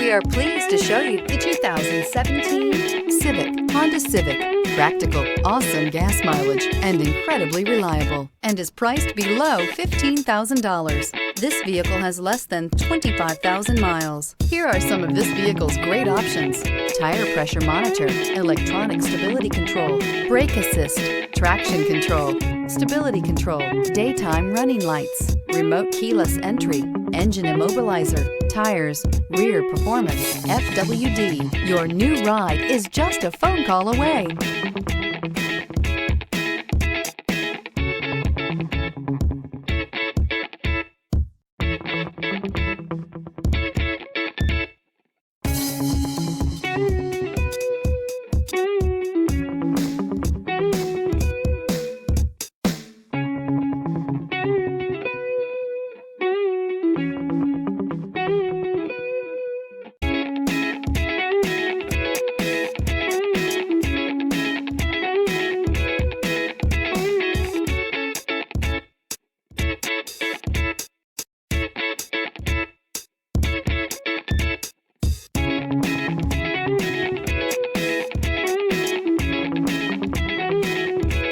We are pleased to show you the 2017 Civic, Honda Civic. Practical, awesome gas mileage, and incredibly reliable, and is priced below $15,000. This vehicle has less than 25,000 miles. Here are some of this vehicle's great options: tire pressure monitor, electronic stability control, brake assist, traction control, stability control, daytime running lights, remote keyless entry, engine immobilizer, tires, rear performance, FWD. Your new ride is just a phone call away.